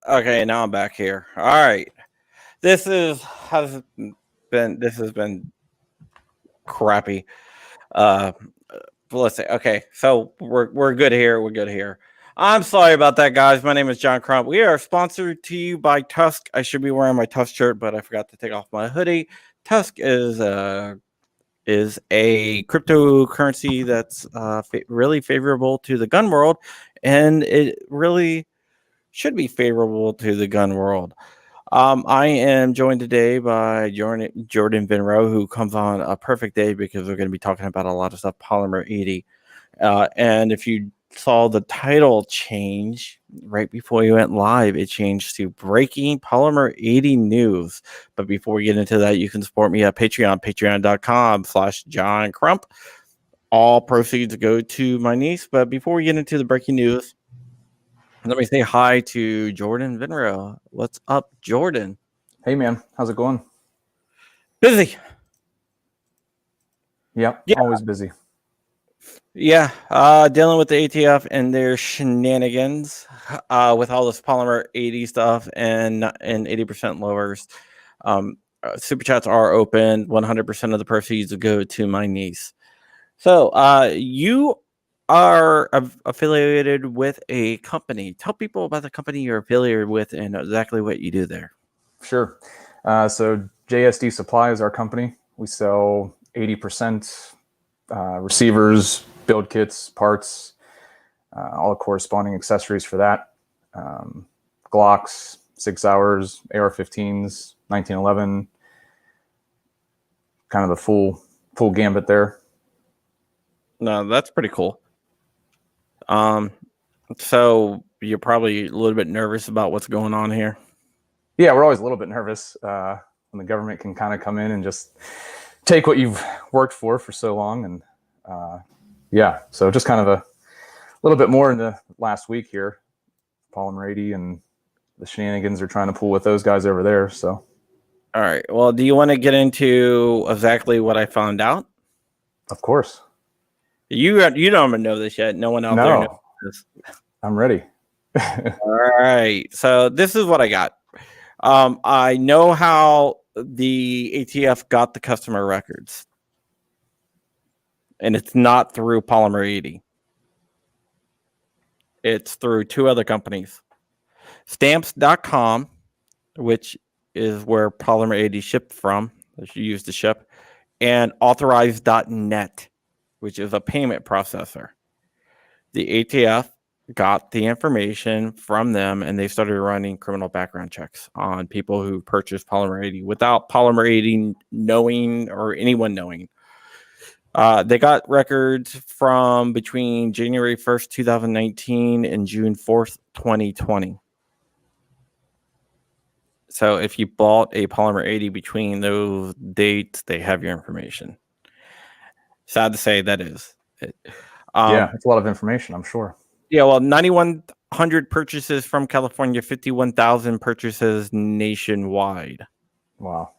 Okay, now I'm back here. All right. This has been crappy. Uh but let's say okay, so we're good here. We're good here. I'm sorry about that, guys. My name is John Crump. We are sponsored to you by Tusk. I should be wearing my Tusk shirt, but I forgot to take off my hoodie. Tusk is a cryptocurrency that's really favorable to the gun world, and it really should be favorable to the gun world. I am joined today by Jordan Vinroe, who comes on a perfect day because we're going to be talking about a lot of stuff Polymer 80. And if you saw the title change right before you went live, it changed to Breaking Polymer 80 News. But before we get into that, you can support me at Patreon, patreon.com/John Crump. All proceeds go to my niece. But before we get into the breaking news, let me say hi to Jordan Vinroe. What's up, Jordan? Hey, man. How's it going? Busy. Yep. Yeah. Always busy. Yeah. Dealing with the ATF and their shenanigans with all this Polymer 80 stuff and 80% lowers. Super chats are open. 100% of the proceeds go to my niece. So you are affiliated with a company. Tell people about the company you're affiliated with and exactly what you do there. Sure. So JSD Supply is our company. We sell 80% receivers, build kits, parts, all the corresponding accessories for that. Glocks, 6 hours, AR-15s, 1911, kind of the full gambit there. No, that's pretty cool. So you're probably a little bit nervous about what's going on here. Yeah, we're always a little bit nervous when the government can kind of come in and just take what you've worked for so long. And yeah, so just kind of a little bit more in the last week here, Polymer 80 and the shenanigans are trying to pull with those guys over there. So, all right. Well, do you want to get into exactly what I found out? Of course. You don't even know this yet. No one out there knows this. I'm ready. All right. So this is what I got. I know how the ATF got the customer records. And it's not through Polymer 80. It's through two other companies. Stamps.com, which is where Polymer 80 shipped from, that you used to ship, and Authorized.net, which is a payment processor. The ATF got the information from them, and they started running criminal background checks on people who purchased Polymer 80 without Polymer 80 knowing or anyone knowing. They got records from between January 1st, 2019 and June 4th, 2020. So if you bought a Polymer 80 between those dates, they have your information. Sad to say, that is it. Yeah, it's a lot of information, I'm sure. Yeah, well, 9,100 purchases from California, 51,000 purchases nationwide. Wow.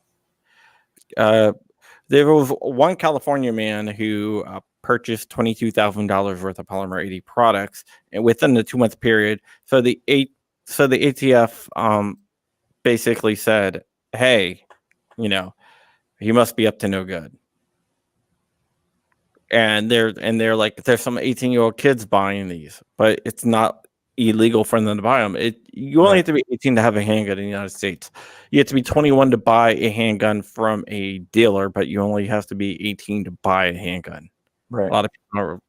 There was one California man who purchased $22,000 worth of Polymer 80 products, and within the 2-month period. So the ATF basically said, "Hey, he must be up to no good." And they're like, there's some 18-year-old kids buying these, but it's not illegal for them to buy them. You only have to be 18 to have a handgun in the United States. You have to be 21 to buy a handgun from a dealer, but you only have to be 18 to buy a handgun. Right. A lot of people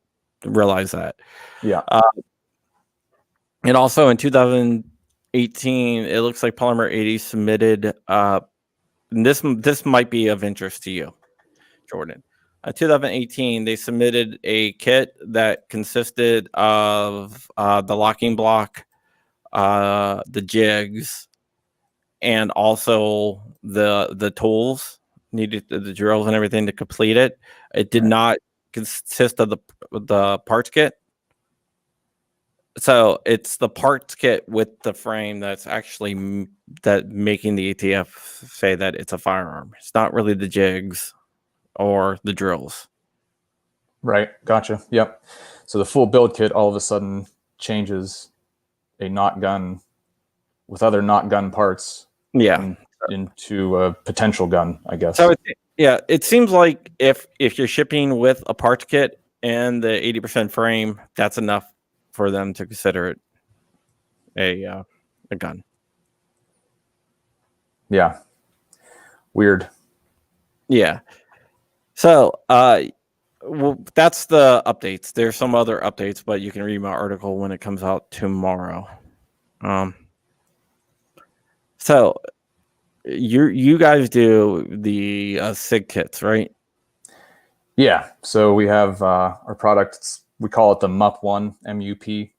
don't realize that. Yeah. And also in 2018, it looks like Polymer 80 submitted. And this might be of interest to you, Jordan. 2018, they submitted a kit that consisted of the locking block, the jigs, and also the tools needed, the drills and everything to complete it. It did not consist of the parts kit. So it's the parts kit with the frame that's actually that making the ATF say that it's a firearm. It's not really the jigs or the drills. Right. Gotcha. Yep. So the full build kit all of a sudden changes a not gun with other not gun parts. Yeah. Into a potential gun, I guess. So it seems like if you're shipping with a parts kit and the 80% frame, that's enough for them to consider it a gun. Yeah. Weird. Yeah. So well, that's the updates. There's some other updates, but you can read my article when it comes out tomorrow. So you guys do the Sig Kits, right? Yeah. So we have our product. We call it the MUP1, MUP. It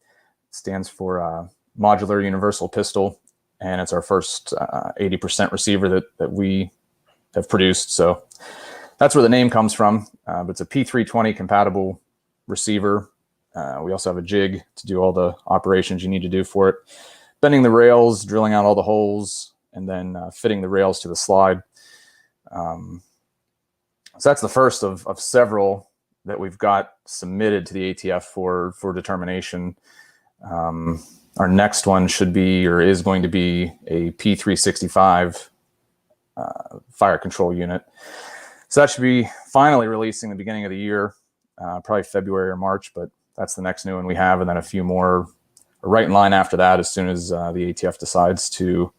stands for Modular Universal Pistol, and it's our first 80% receiver that we have produced. So that's where the name comes from. But it's a P320 compatible receiver. We also have a jig to do all the operations you need to do for it. Bending the rails, drilling out all the holes, and then fitting the rails to the slide. So that's the first of several that we've got submitted to the ATF for determination. Our next one should be, or is going to be, a P365 fire control unit. So that should be finally releasing the beginning of the year, probably February or March, but that's the next new one we have. And then a few more right in line after that, as soon as the ATF decides to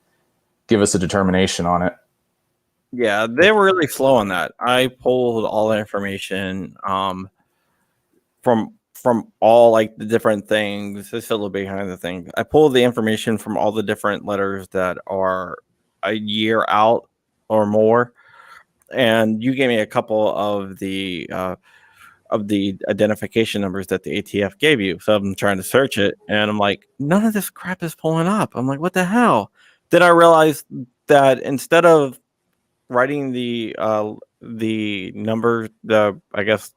give us a determination on it. Yeah, they were really slow on that. I pulled all the information from all like the different things. This is a little behind the thing. I pulled the information from all the different letters that are a year out or more, and you gave me a couple of the identification numbers that the ATF gave you. So I'm trying to search it, and I'm like, none of this crap is pulling up. I'm like, what the hell? Then I realized that instead of writing the number, I guess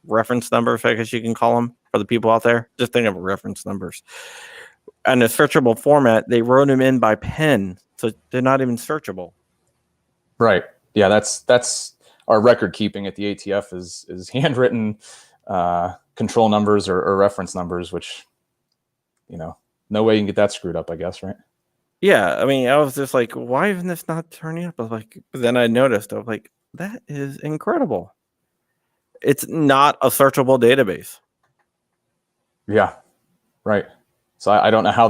reference numbers, I guess you can call them for the people out there. Just think of reference numbers. And the searchable format, they wrote them in by pen, so they're not even searchable. Right. Yeah, that's our record keeping at the ATF is handwritten control numbers or reference numbers, which, no way you can get that screwed up, I guess, right? Yeah, I mean, I was just like, why isn't this not turning up? I was like, but then I noticed, I was like, that is incredible. It's not a searchable database. Yeah, right. So I don't know how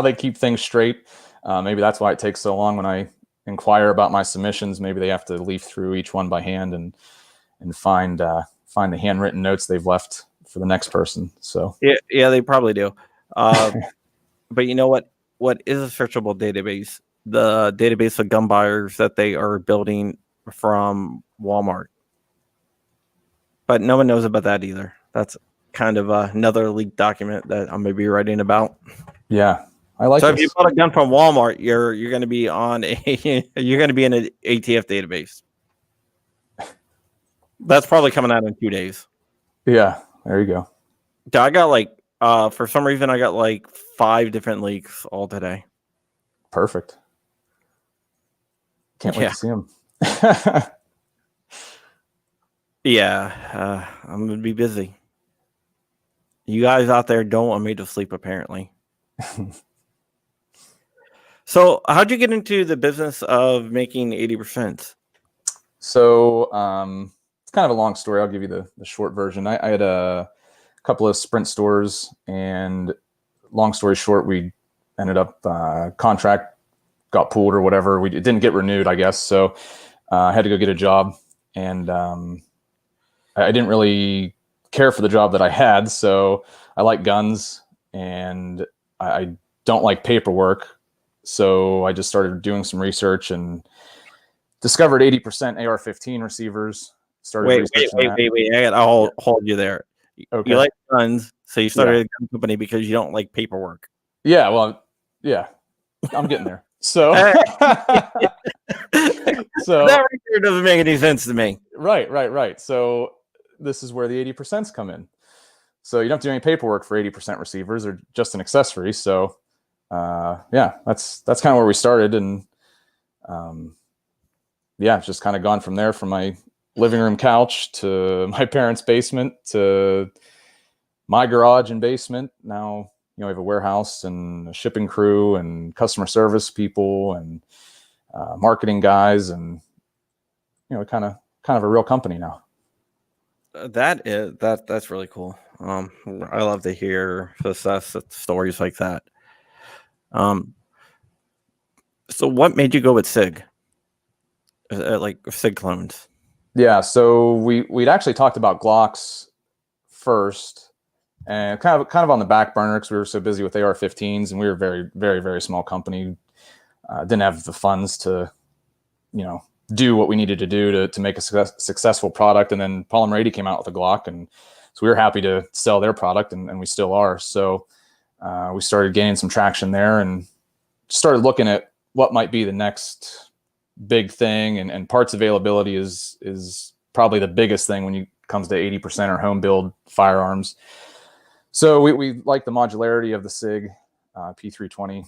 they keep things straight. Maybe that's why it takes so long when I inquire about my submissions. Maybe they have to leaf through each one by hand and find the handwritten notes they've left for the next person. So yeah, they probably do. But you know what? What is a searchable database? The database of gun buyers that they are building from Walmart. But no one knows about that either. That's kind of another leaked document that I'm going to be writing about. Yeah, I like. So if you bought a gun from Walmart, you're going to be on you're going to be in an ATF database. That's probably coming out in 2 days. Yeah, there you go. I got for some reason I got 5 different leaks all today. Perfect. Can't wait to see them. Yeah, I'm going to be busy. You guys out there don't want me to sleep, apparently. So how'd you get into the business of making 80%? So it's kind of a long story. I'll give you the short version. I had a couple of Sprint stores, and long story short, we ended up contract got pulled or whatever. It didn't get renewed, I guess. So I had to go get a job, and I didn't really care for the job that I had. So I like guns, and I don't like paperwork. So I just started doing some research and discovered 80% AR-15 receivers. Wait. I gotta hold you there. Okay. You like guns, so you started a gun company because you don't like paperwork. Yeah, well, yeah, I'm getting there. So, so that right there doesn't make any sense to me. Right. So this is where the 80% come in. So you don't have to do any paperwork for 80% receivers; or just an accessory. So, that's kind of where we started, and it's just kind of gone from there. From my living room couch to my parents' basement to my garage and basement. Now, we have a warehouse and a shipping crew and customer service people and marketing guys, and kind of a real company now. That's really cool. I love to hear success stories like that. So what made you go with Sig? Like Sig clones? Yeah, so we'd actually talked about Glocks first, and kind of on the back burner because we were so busy with AR-15s, and we were a very, very, very small company. Didn't have the funds to, do what we needed to do to make a successful product. And then Paul and Brady came out with a Glock, and so we were happy to sell their product, and we still are. So we started gaining some traction there and started looking at what might be the next big thing. And parts availability is probably the biggest thing when it comes to 80% or home build firearms. So we like the modularity of the Sig P320.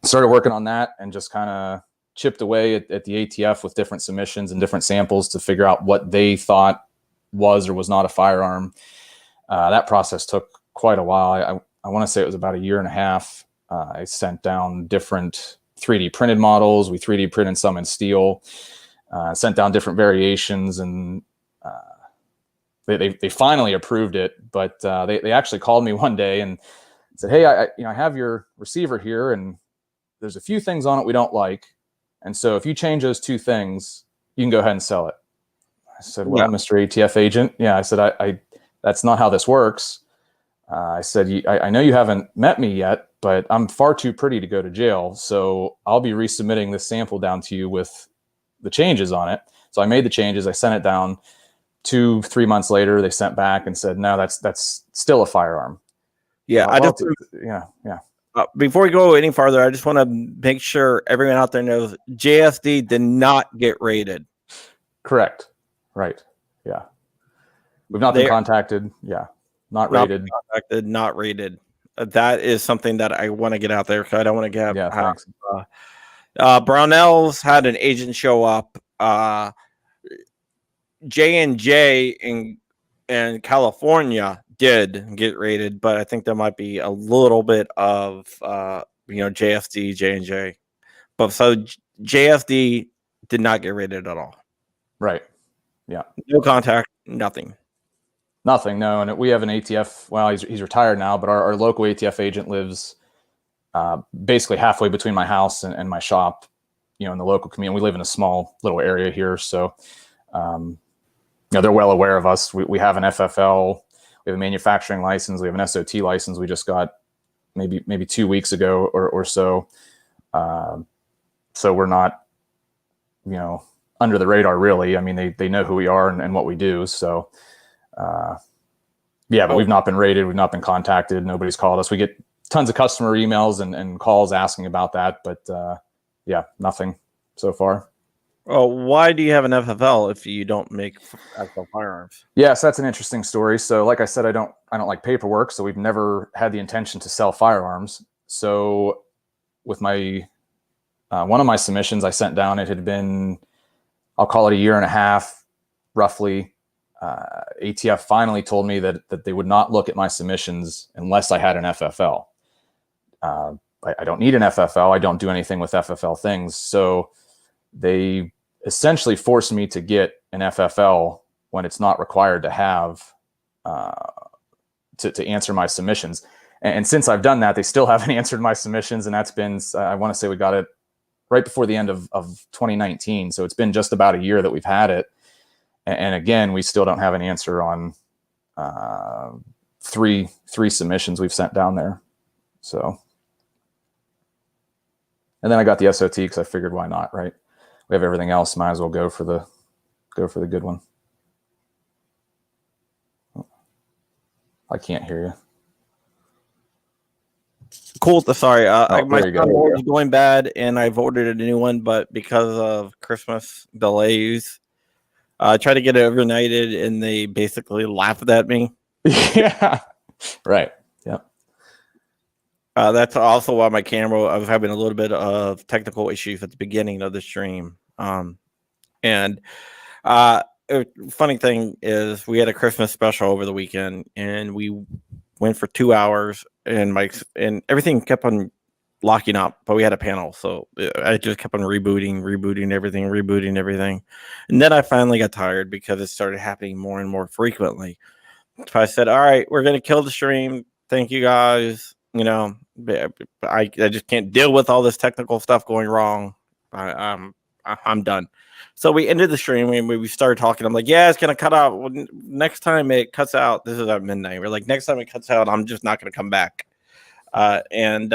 Started working on that and just kind of chipped away at the ATF with different submissions and different samples to figure out what they thought was or was not a firearm. That process took quite a while. I want to say it was about a year and a half. I sent down different 3D printed models. We 3D printed some in steel, sent down different variations, and they finally approved it. But they actually called me one day and said, "Hey, I have your receiver here, and there's a few things on it we don't like. And so if you change those two things, you can go ahead and sell it." I said, "Well, yeah, Mr. ATF agent," I said, I that's not how this works. I said, I know you haven't met me yet, but I'm far too pretty to go to jail. So I'll be resubmitting this sample down to you with the changes on it. So I made the changes. I sent it down. 2-3 months later, they sent back and said, "No, that's still a firearm." Yeah, yeah. Before we go any farther, I just want to make sure everyone out there knows JSD did not get raided. Correct. Right. Yeah. We've not been contacted. Yeah. Not raided. Not raided. That is something that I want to get out there because I don't want to get. Yeah. Thanks. Brownells had an agent show up. J&J in California did get raided, but I think there might be a little bit of JSD, J&J. But so JSD did not get raided at all. Right. Yeah. No contact, nothing. Nothing, no. And we have an ATF, well, he's retired now, but our local ATF agent lives basically halfway between my house and my shop, in the local community. We live in a small little area here. So, they're well aware of us. We have an FFL, we have a manufacturing license, we have an SOT license we just got maybe 2 weeks ago or so. So we're not, under the radar really. I mean, they know who we are and what we do. So, but we've not been raided. We've not been contacted. Nobody's called us. We get tons of customer emails and calls asking about that, but nothing so far. Well, why do you have an FFL if you don't make actual firearms? Yes, that's an interesting story. So like I said, I don't like paperwork, so we've never had the intention to sell firearms. So with my one of my submissions I sent down, it had been, I'll call it a year and a half, roughly. ATF finally told me that they would not look at my submissions unless I had an FFL. I don't need an FFL. I don't do anything with FFL things. So they essentially forced me to get an FFL when it's not required to have to answer my submissions. And since I've done that, they still haven't answered my submissions. And that's been, I want to say we got it right before the end of 2019. So it's been just about a year that we've had it. And again, we still don't have an answer on three submissions we've sent down there. So, and then I got the SOT because I figured why not, right? We have everything else. Might as well go for the good one. I can't hear you. Cool. Sorry, my sound was going bad, and I've ordered a new one, but because of Christmas delays, I tried to get it overnighted, and they basically laughed at me. Yeah, right. Yeah. That's also why my camera, I was having a little bit of technical issues at the beginning of the stream. And funny thing is we had a Christmas special over the weekend, and we went for 2 hours, and and everything kept on locking up, but we had a panel, so I just kept on rebooting everything, and then I finally got tired because it started happening more and more frequently. So I said, "All right, we're gonna kill the stream. Thank you guys. I just can't deal with all this technical stuff going wrong. I'm done." So we ended the stream. We started talking. I'm like, "Yeah, it's gonna cut out. Next time it cuts out, this is at midnight. We're like, next time it cuts out, I'm just not gonna come back." And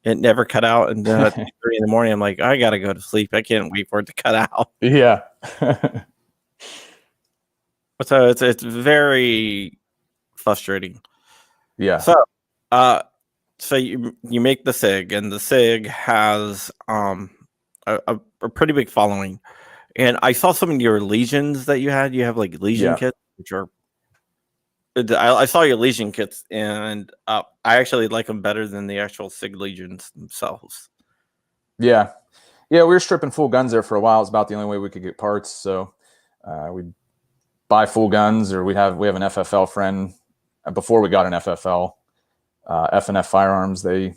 it never cut out. And 3 in the morning, I'm like, I gotta go to sleep. I can't wait for it to cut out. Yeah. So it's very frustrating. Yeah. So you make the Sig, and the Sig has a pretty big following. And I saw some of your legions that you had. You have like legion kits, which are. I saw your legion kits, and I actually like them better than the actual Sig legions themselves. Yeah, we were stripping full guns there for a while. It's about the only way we could get parts. So we'd buy full guns, or we have an FFL friend. Before we got an FFL, F&F Firearms, they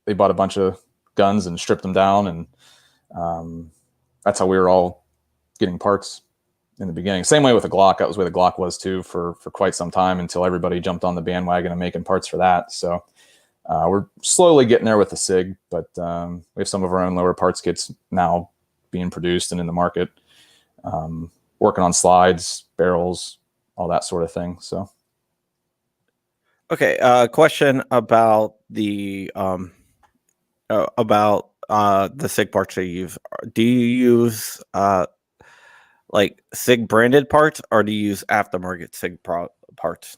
bought a bunch of guns and stripped them down, and that's how we were all getting parts in the beginning. Same way with the Glock. That was where the Glock was too for quite some time, until everybody jumped on the bandwagon and making parts for that. So we're slowly getting there with the Sig, but we have some of our own lower parts kits now being produced and in the market, working on slides, barrels, all that sort of thing. So okay, question about the Sig parts that you use. Do you use like Sig branded parts, or do you use aftermarket Sig parts?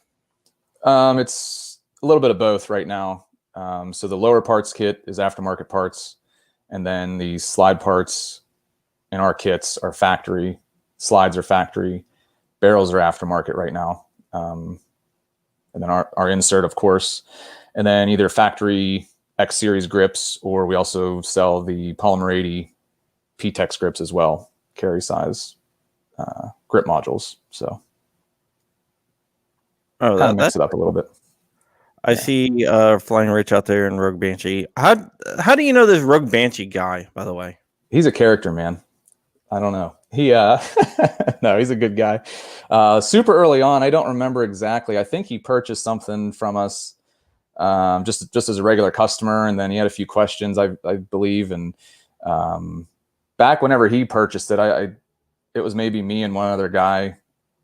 It's a little bit of both right now. So the lower parts kit is aftermarket parts, and then the slide parts in our kits are factory. Slides are factory. Barrels are aftermarket right now. And then our insert, of course, and then either factory X series grips, or we also sell the Polymer 80 P-Tex grips as well, carry size grip modules. So kind of mix it up a little bit. I see Flying Rich out there and Rogue Banshee. How do you know this Rogue Banshee guy, by the way? He's a character, man. I don't know. He no, he's a good guy. Super early on, I don't remember exactly. I think he purchased something from us just as a regular customer, and then he had a few questions, I believe. And back whenever he purchased it, it was maybe me and one other guy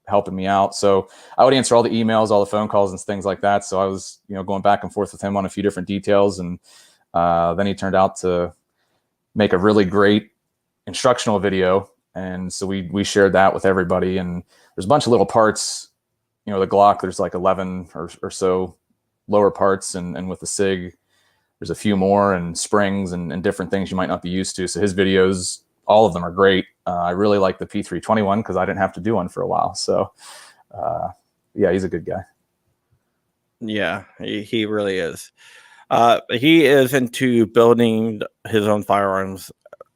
helping me out. So I would answer all the emails, all the phone calls, and things like that. So I was, going back and forth with him on a few different details, and then he turned out to make a really great instructional video. And so we shared that with everybody. And there's a bunch of little parts, the Glock, there's like 11 or so lower parts, and with the Sig, there's a few more, and springs and different things you might not be used to. So his videos, all of them are great. I really like the P321 because I didn't have to do one for a while. So yeah, he's a good guy. Yeah, he really is. He is into building his own firearms.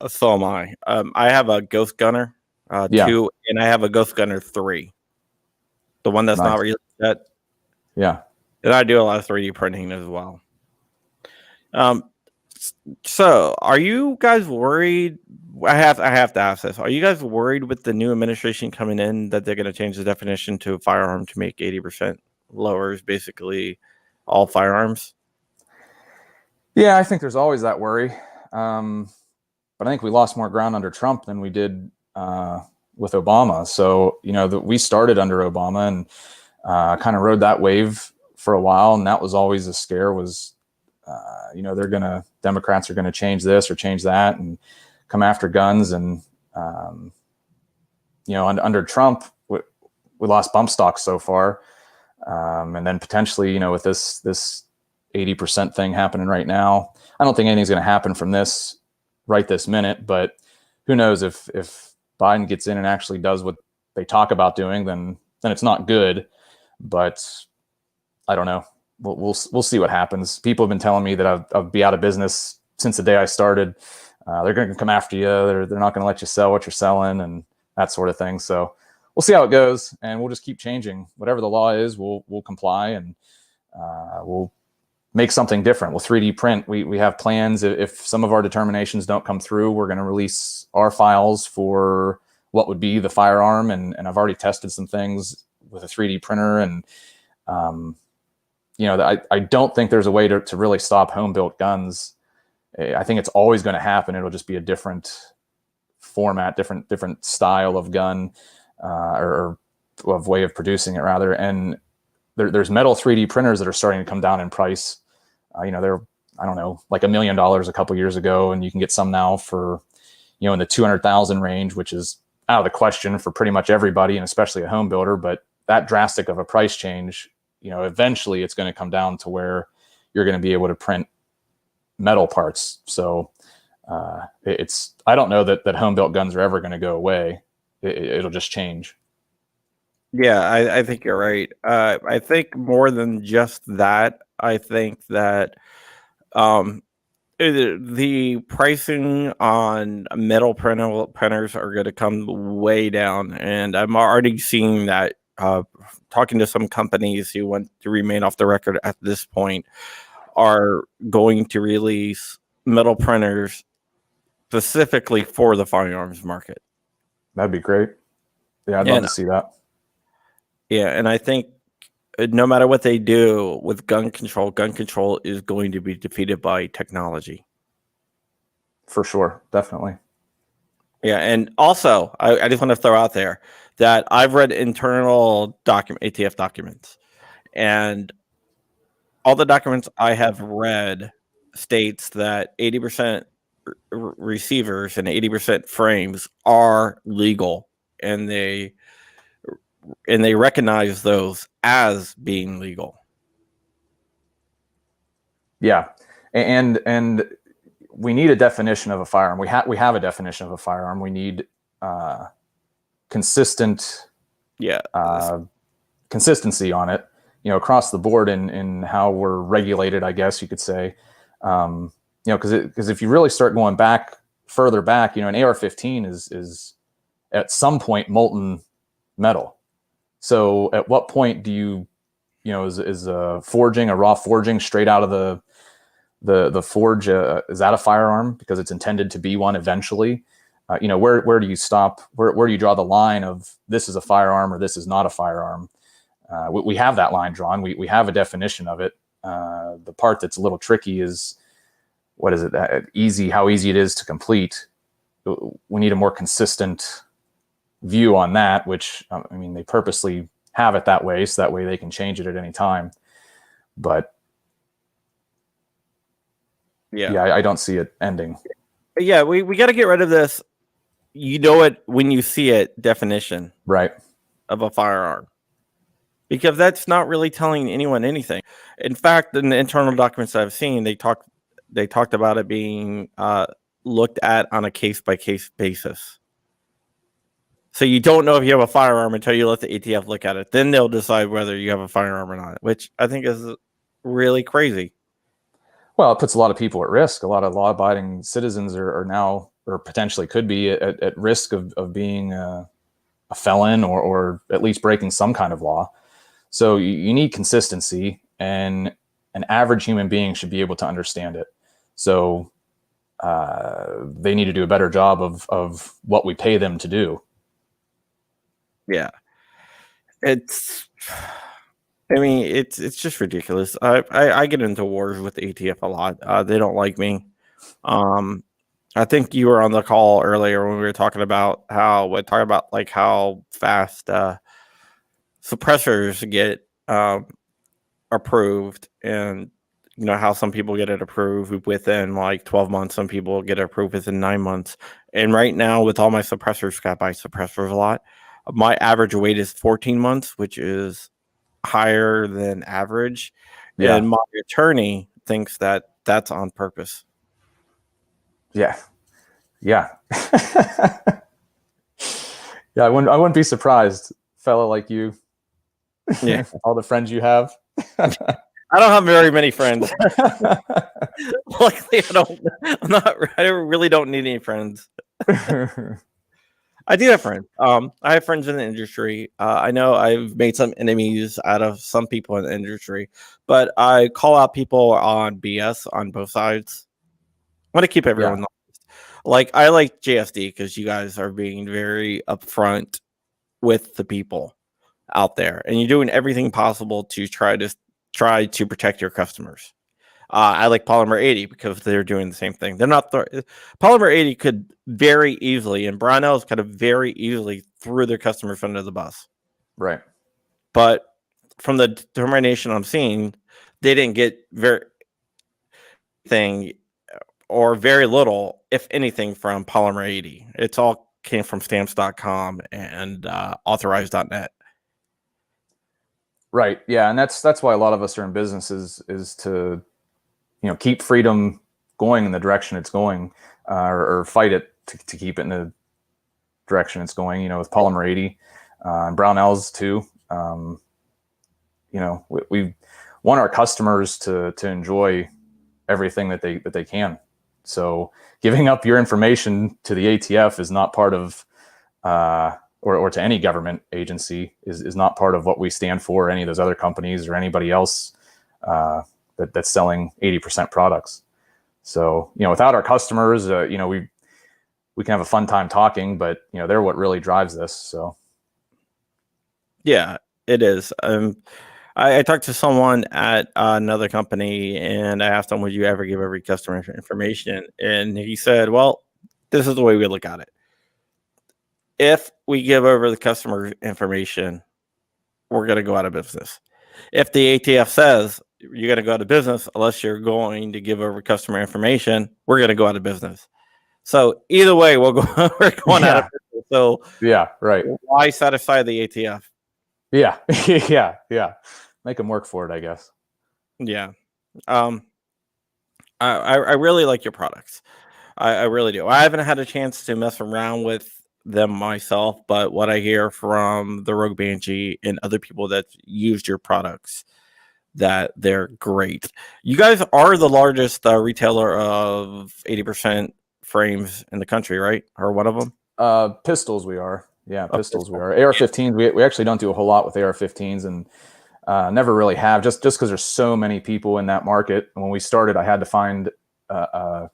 So am I. I have a Ghost Gunner 2, and I have a Ghost Gunner 3. The one that's not released yet. Yeah. And I do a lot of 3D printing as well. So are you guys worried? I have to ask this. Are you guys worried with the new administration coming in that they're going to change the definition to a firearm to make 80% lowers basically all firearms? Yeah, I think there's always that worry. But I think we lost more ground under Trump than we did with Obama. So, we started under Obama and kind of rode that wave for a while. And that was always a scare was, Democrats are going to change this or change that and come after guns. And, under Trump, we lost bump stocks so far. And then potentially, with this 80% thing happening right now, I don't think anything's going to happen from this right this minute, but who knows if Biden gets in and actually does what they talk about doing, then it's not good. But I don't know. We'll see what happens. People have been telling me that I'll be out of business since the day I started. They're going to come after you. They're not going to let you sell what you're selling and that sort of thing. So we'll see how it goes, and we'll just keep changing. Whatever the law is, we'll comply, and we'll make something different. We'll 3D print. We have plans. If some of our determinations don't come through, we're going to release our files for what would be the firearm. And I've already tested some things with a 3D printer. And, I don't think there's a way to really stop home-built guns. I think it's always going to happen. It'll just be a different format, different style of gun, or of way of producing it rather. And there's metal 3D printers that are starting to come down in price. They're, I don't know, like $1 million a couple years ago, and you can get some now for, in the 200,000 range, which is out of the question for pretty much everybody, and especially a home builder. But that drastic of a price change, eventually it's going to come down to where you're going to be able to print metal parts. So I don't know that home built guns are ever going to go away. It'll just change. Yeah, I think you're right. I think more than just that, I think that the pricing on metal printers are going to come way down. And I'm already seeing that, talking to some companies who want to remain off the record at this point, are going to release metal printers specifically for the firearms market. That'd be great. Yeah, I'd love to see that. Yeah, and I think no matter what they do with gun control is going to be defeated by technology. For sure, definitely. Yeah, and also, I just want to throw out there that I've read internal ATF documents, and all the documents I have read states that 80% receivers and 80% frames are legal, and they recognize those as being legal. Yeah, and we need a definition of a firearm. We have a definition of a firearm. We need consistent, consistency on it, across the board in how we're regulated, I guess you could say. Because if you really start going further back, an AR-15 is at some point molten metal. So at what point do is forging, a raw forging straight out of the forge, is that a firearm because it's intended to be one eventually? Where do you stop? Where do you draw the line of this is a firearm or this is not a firearm? We have that line drawn. We have a definition of it. The part that's a little tricky is, what is it? How easy it is to complete. We need a more consistent view on that, which, they purposely have it that way, so that way they can change it at any time. But yeah, I don't see it ending. Yeah, we got to get rid of this. It when you see it definition, right, of a firearm, because that's not really telling anyone anything. In fact, in the internal documents I've seen, they talked about it being looked at on a case-by-case basis. So you don't know if you have a firearm until you let the ATF look at it. Then they'll decide whether you have a firearm or not, which I think is really crazy. Well, it puts a lot of people at risk. A lot of law-abiding citizens are now, or potentially could be, at risk of being a felon or at least breaking some kind of law. So you need consistency, and an average human being should be able to understand it. So they need to do a better job of what we pay them to do. Yeah, it's just ridiculous. I get into wars with the ATF a lot. They don't like me. I think you were on the call earlier when we were talking about how fast suppressors get approved, and how some people get it approved within like 12 months, some people get it approved within 9 months. And right now, with all my suppressors, I buy suppressors a lot. My average wait is 14 months, which is higher than average. Yeah. And my attorney thinks that that's on purpose. Yeah. Yeah. Yeah. I wouldn't be surprised, fella like you. Yeah. All the friends you have. I don't have very many friends. Luckily, I really don't need any friends. I do have friends. I have friends in the industry. I know I've made some enemies out of some people in the industry, but I call out people on BS on both sides. I want to keep everyone Yeah. honest. Like I like JSD because you guys are being very upfront with the people out there, and you're doing everything possible to try to protect your customers. I like Polymer 80 because they're doing the same thing. They're not Polymer 80 could very easily, and Brownells could have very easily threw their customers under the bus. Right. But from the determination I'm seeing, they didn't get very thing or very little, if anything, from Polymer 80. It's all came from stamps.com and authorized.net. Right. Yeah, and that's why a lot of us are in business is to keep freedom going in the direction it's going, or fight it to keep it in the direction it's going. With Polymer 80 and Brownells too. We want our customers to enjoy everything that they can. So giving up your information to the ATF is not part of, or to any government agency is not part of what we stand for, or any of those other companies or anybody else that's selling 80% products. So, without our customers, we can have a fun time talking, but they're what really drives this. So. Yeah, it is. I talked to someone at another company and I asked him, would you ever give every customer information? And he said, well, this is the way we look at it. If we give over the customer information, we're going to go out of business. If the ATF says you're going to go out of business unless you're going to give over customer information, we're going to go out of business. So either way, we're going out of business. So yeah, right. Why satisfy the ATF? Yeah, yeah. Make them work for it, I guess. Yeah. I really like your products. I really do. I haven't had a chance to mess around with them myself, but what I hear from the Rogue Banshee and other people that used your products, that they're great. You guys are the largest retailer of 80% frames in the country, right? Or one of them? Pistols we are. Yeah, pistols we are. AR-15s, we actually don't do a whole lot with AR-15s, and never really have, just because there's so many people in that market. And when we started, I had to find a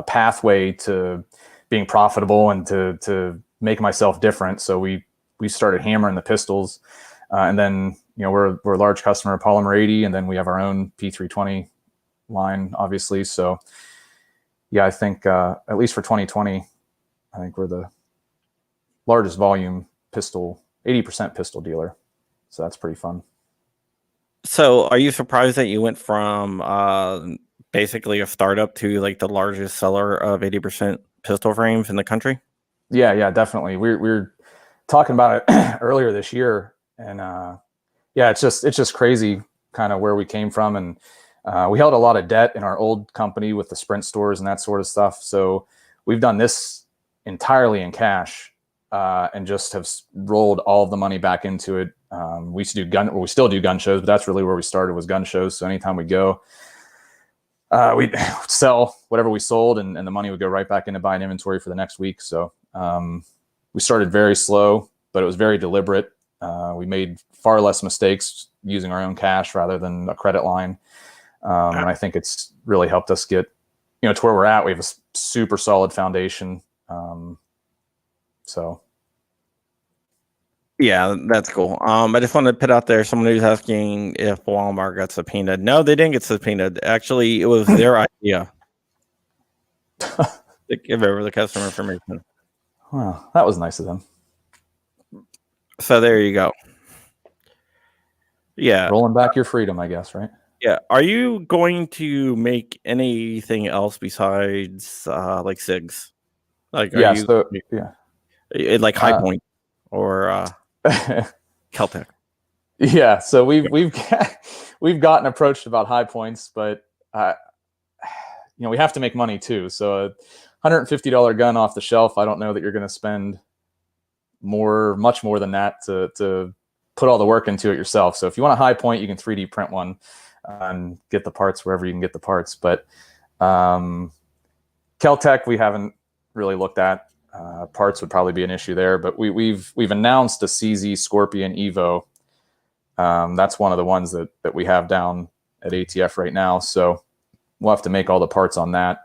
pathway to being profitable and to make myself different. So we started hammering the pistols, and then we're a large customer of Polymer 80, and then we have our own P320 line, obviously. So yeah, I think at least for 2020, I think we're the largest volume pistol, 80% pistol dealer. So that's pretty fun. So are you surprised that you went from basically a startup to like the largest seller of 80% pistol frames in the country? Yeah, definitely. We were talking about it earlier this year, and yeah, it's just crazy kind of where we came from. And we held a lot of debt in our old company with the Sprint stores and that sort of stuff. So we've done this entirely in cash, and just have rolled all of the money back into it. We used to do we still do gun shows, but that's really where we started, was gun shows. So anytime we go, we'd sell whatever we sold, and the money would go right back into buying inventory for the next week. So we started very slow, but it was very deliberate. We made far less mistakes using our own cash rather than a credit line. And I think it's really helped us get, to where we're at. We have a super solid foundation. So. Yeah, that's cool. I just wanted to put out there, someone who's asking if Walmart got subpoenaed. No, they didn't get subpoenaed. Actually, it was their idea to give over the customer information. Well, that was nice of them. So there you go. Yeah. Rolling back your freedom, I guess, right? Yeah. Are you going to make anything else besides like Sigs? Like, are you like High Point or Caltech? Yeah, so we've gotten approached about High Points, but we have to make money too. So a $150 gun off the shelf, I don't know that you're going to spend much more than that to put all the work into it yourself. So if you want a High Point, you can 3D print one and get the parts wherever you can get the parts. But Caltech, we haven't really looked at. parts would probably be an issue there. But we've announced a CZ Scorpion Evo. That's one of the ones that we have down at ATF right now. So we'll have to make all the parts on that.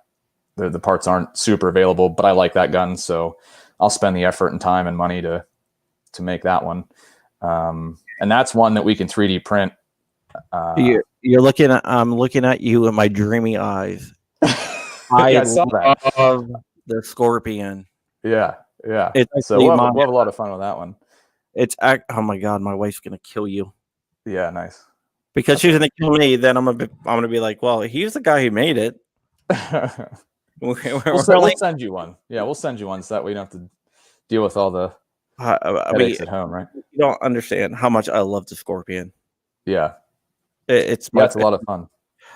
The parts aren't super available, but I like that gun, so I'll spend the effort and time and money to make that one. And that's one that we can 3D print. You're looking at, I'm looking at you in my dreamy eyes. I saw that. love the Scorpion. Yeah. It's So we'll have a lot of fun with that one. Oh my God, my wife's gonna kill you. Yeah, nice. Because she's gonna kill me, then I'm gonna be like, well, he's the guy who made it. We'll send you one. Yeah, we'll send you one so that we don't have to deal with all the headaches at home, right? You don't understand how much I love the Scorpion. Yeah. It's a lot of fun.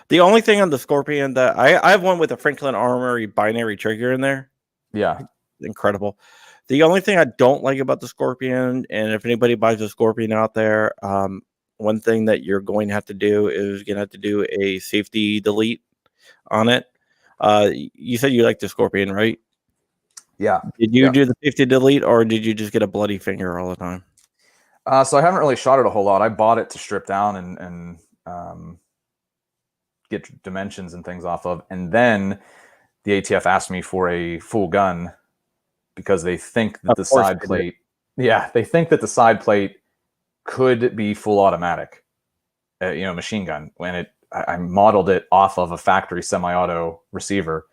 The only thing on the Scorpion that I have one with a Franklin Armory binary trigger in there. Yeah. Incredible. The only thing I don't like about the Scorpion, and if anybody buys a Scorpion out there, one thing that you're going to have to do is you're going to have to do a safety delete on it. You said you like the Scorpion, right? Yeah. Did you do the safety delete, or did you just get a bloody finger all the time? So I haven't really shot it a whole lot. I bought it to strip down and get dimensions and things off of. And then the ATF asked me for a full gun because they think that the side plate, they think that the side plate could be full automatic, machine gun. When I modeled it off of a factory semi-auto receiver.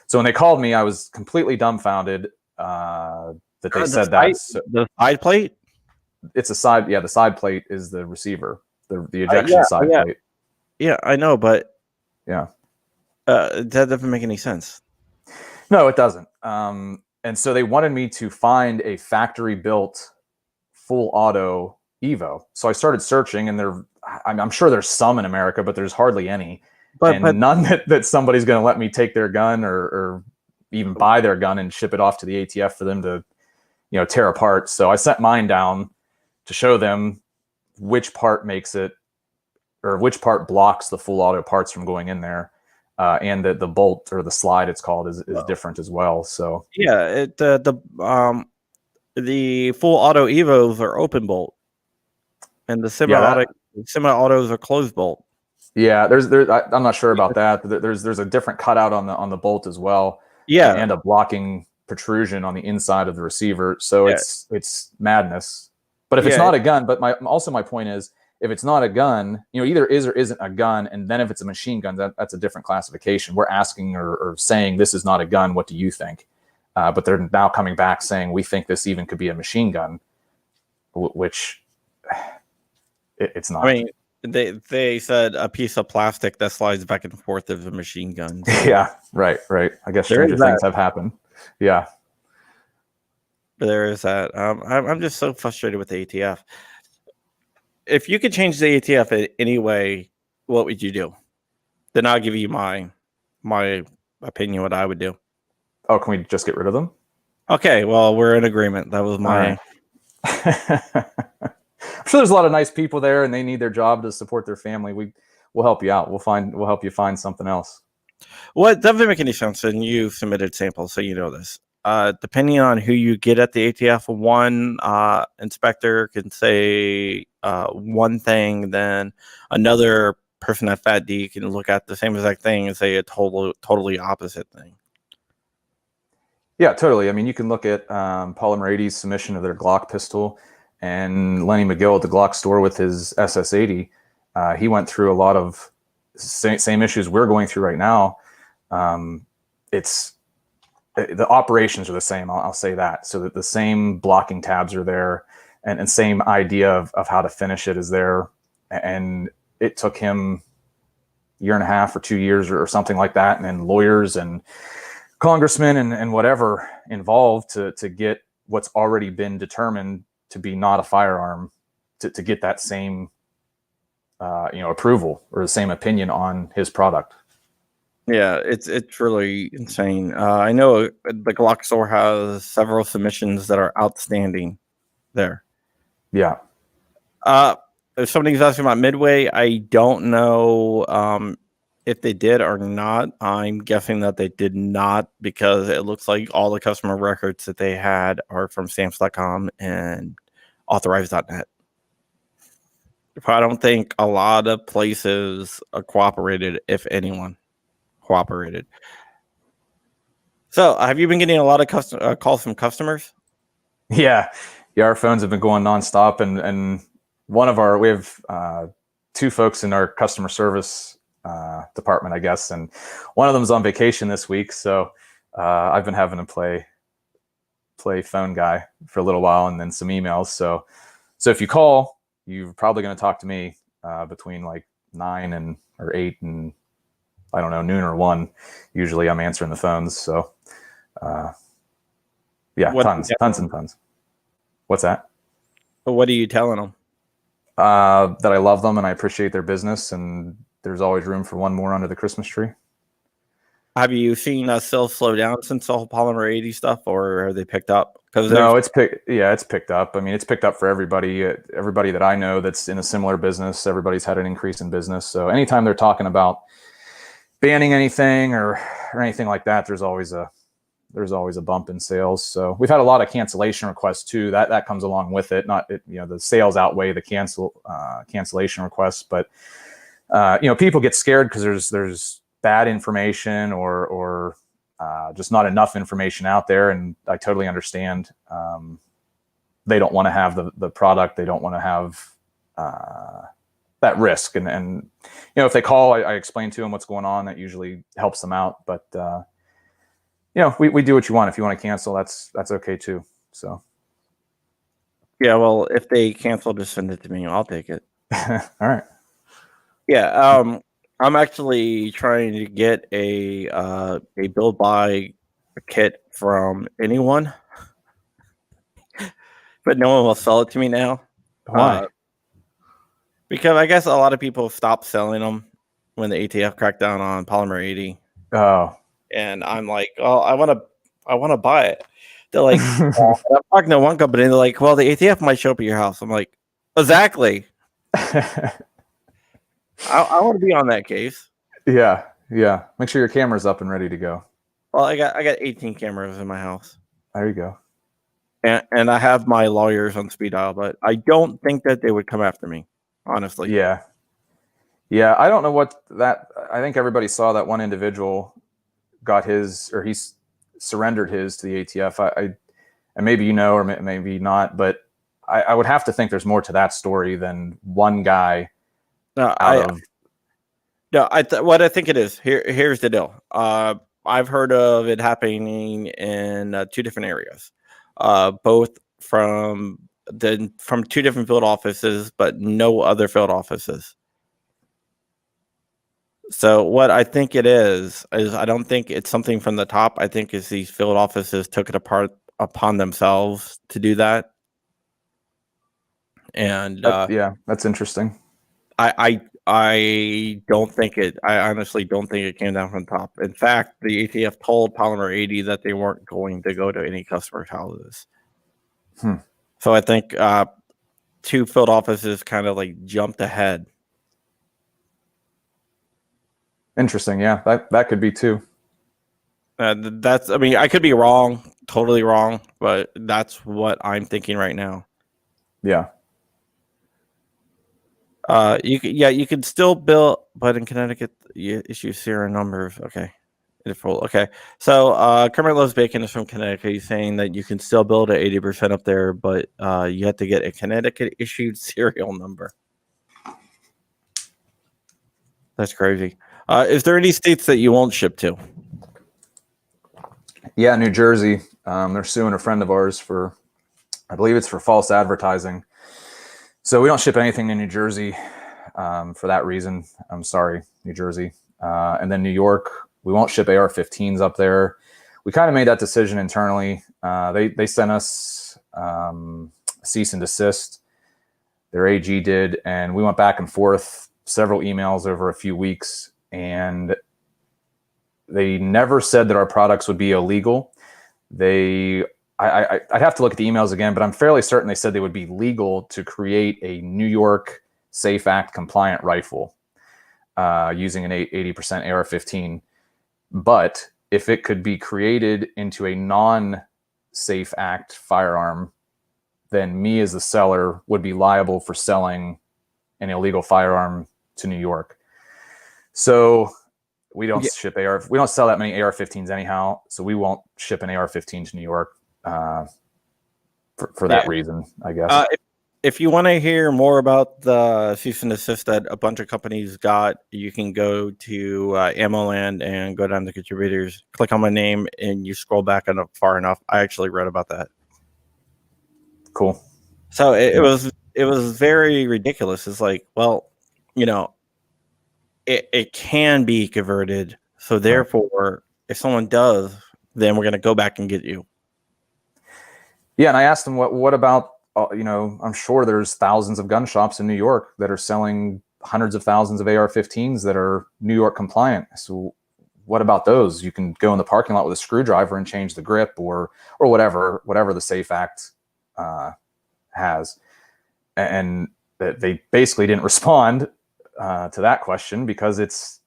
So when they called me, I was completely dumbfounded that they said that. The side plate? It's a side. Yeah, the side plate is the receiver, the ejection side plate. Yeah, I know, but yeah, that doesn't make any sense. No, it doesn't. And so they wanted me to find a factory-built full auto Evo. So I started searching, and I'm sure there's some in America, but there's hardly any. But none that somebody's going to let me take their gun or even buy their gun and ship it off to the ATF for them to, tear apart. So I sent mine down to show them which part makes it, or which part blocks the full auto parts from going in there. And the bolt, or the slide it's called, is different as well. So yeah, the full auto Evos are open bolt, and the semi-autos are closed bolt. Yeah, I'm not sure about that. There's a different cutout on the bolt as well. Yeah, and a blocking protrusion on the inside of the receiver. So it's madness. But if it's not a gun, but my point is, if it's not a gun, either is or isn't a gun, and then if it's a machine gun, that's a different classification. We're asking or saying this is not a gun. What do you think? But they're now coming back saying we think this even could be a machine gun, which it's not. I mean, they said a piece of plastic that slides back and forth as a machine gun. Yeah, right. I guess stranger things have happened. Yeah, there is that. I'm just so frustrated with the ATF. If you could change the ATF in any way, what would you do? Then I'll give you my opinion, what I would do. Oh, can we just get rid of them? Okay, well, we're in agreement. That was my... I'm sure there's a lot of nice people there, and they need their job to support their family. We'll help you out. We'll help you find something else. Well, it doesn't make any sense, and you submitted samples, so you know this. Depending on who you get at the ATF, one inspector can say one thing, then another person at FATD can look at the same exact thing and say a totally opposite thing. Yeah, totally. I mean, you can look at Paula Murady's submission of their Glock pistol, and Lenny McGill at the Glock store with his SS80. He went through a lot of same issues we're going through right now. The operations are the same. I'll say that. So that the same blocking tabs are there, and same idea of how to finish it is there. And it took him a year and a half or 2 years or something like that. And then lawyers and congressmen and whatever involved to get what's already been determined to be not a firearm to get that same, approval or the same opinion on his product. Yeah, it's really insane. I know the Glock store has several submissions that are outstanding there. Yeah. If somebody's asking about Midway, I don't know if they did or not. I'm guessing that they did not, because it looks like all the customer records that they had are from stamps.com and authorize.net. I don't think a lot of places cooperated, if anyone cooperated. So, have you been getting a lot of calls from customers? Yeah, our phones have been going nonstop, and we have 2 folks in our customer service department, I guess, and one of them's on vacation this week, so I've been having to play phone guy for a little while, and then some emails. So if you call, you're probably going to talk to me between like 9 or 8 and I don't know, noon or 1. Usually I'm answering the phones. So yeah, tons and tons. What's that? What are you telling them? That I love them and I appreciate their business, and there's always room for one more under the Christmas tree. Have you seen sales slow down since the whole Polymer 80 stuff, or are they picked up? No, it's picked up. I mean, it's picked up for everybody. Everybody that I know that's in a similar business, everybody's had an increase in business. So anytime they're talking about banning anything or anything like that, there's always a bump in sales. So we've had a lot of cancellation requests too. That comes along with it. The sales outweigh the cancellation requests, but people get scared because there's bad information or just not enough information out there, and I totally understand. They don't want to have the product. They don't want to have that risk. And if they call, I explain to them what's going on. That usually helps them out. But we do what you want. If you want to cancel, that's okay too. So yeah, well, if they cancel, just send it to me. I'll take it. All right. Yeah. I'm actually trying to get a build buy kit from anyone, but no one will sell it to me now. Why? Because I guess a lot of people stopped selling them when the ATF cracked down on Polymer 80. Oh. And I'm like, oh, I want to buy it. They're like, I'm talking to one company. They're like, well, the ATF might show up at your house. I'm like, exactly. I want to be on that case. Yeah. Make sure your camera's up and ready to go. Well, I got 18 cameras in my house. There you go. And I have my lawyers on speed dial, but I don't think that they would come after me, honestly. Yeah. I don't know I think everybody saw that one individual got he's surrendered his to the ATF. And maybe or maybe not, but I would have to think there's more to that story than one guy. What I think it is. Here's the deal. I've heard of it happening in 2 different areas, both from 2 different field offices, but no other field offices. So what I think it is I don't think it's something from the top. I think it's these field offices took it upon themselves to do that. And that's interesting. I don't think it. I honestly don't think it came down from the top. In fact, the ATF told Polymer 80 that they weren't going to go to any customers' houses. So I think 2 field offices kind of like jumped ahead. Interesting. Yeah, that could be too. I could be wrong, totally wrong, but that's what I'm thinking right now. Yeah. You could still build, but in Connecticut, you issue serial numbers. Okay. Okay. So, Kermit Loves Bacon is from Connecticut. He's saying that you can still build at 80% up there, but you have to get a Connecticut issued serial number. That's crazy. Is there any states that you won't ship to? Yeah, New Jersey. They're suing a friend of ours for, I believe it's for false advertising. So we don't ship anything to New Jersey for that reason. I'm sorry, New Jersey. And then New York, we won't ship AR-15s up there. We kind of made that decision internally. They sent us cease and desist. Their AG did, and we went back and forth several emails over a few weeks, and they never said that our products would be illegal. I'd have to look at the emails again, but I'm fairly certain they said they would be legal to create a New York Safe Act compliant rifle. using an 80% AR-15. But if it could be created into a non-safe act firearm, then me as the seller would be liable for selling an illegal firearm to New York. So we don't ship we don't sell that many AR-15s anyhow, so we won't ship an AR-15 to New York for that reason, I guess. If you want to hear more about the cease and desist that a bunch of companies got, you can go to AmmoLand and go down to contributors, click on my name, and you scroll back far enough. I actually read about that. Cool. So it was very ridiculous. It's like, well, it can be converted. So therefore, if someone does, then we're going to go back and get you. Yeah, and I asked them, what about, I'm sure there's thousands of gun shops in New York that are selling hundreds of thousands of AR-15s that are New York compliant. So what about those? You can go in the parking lot with a screwdriver and change the grip or whatever the SAFE Act has. And they basically didn't respond to that question because it's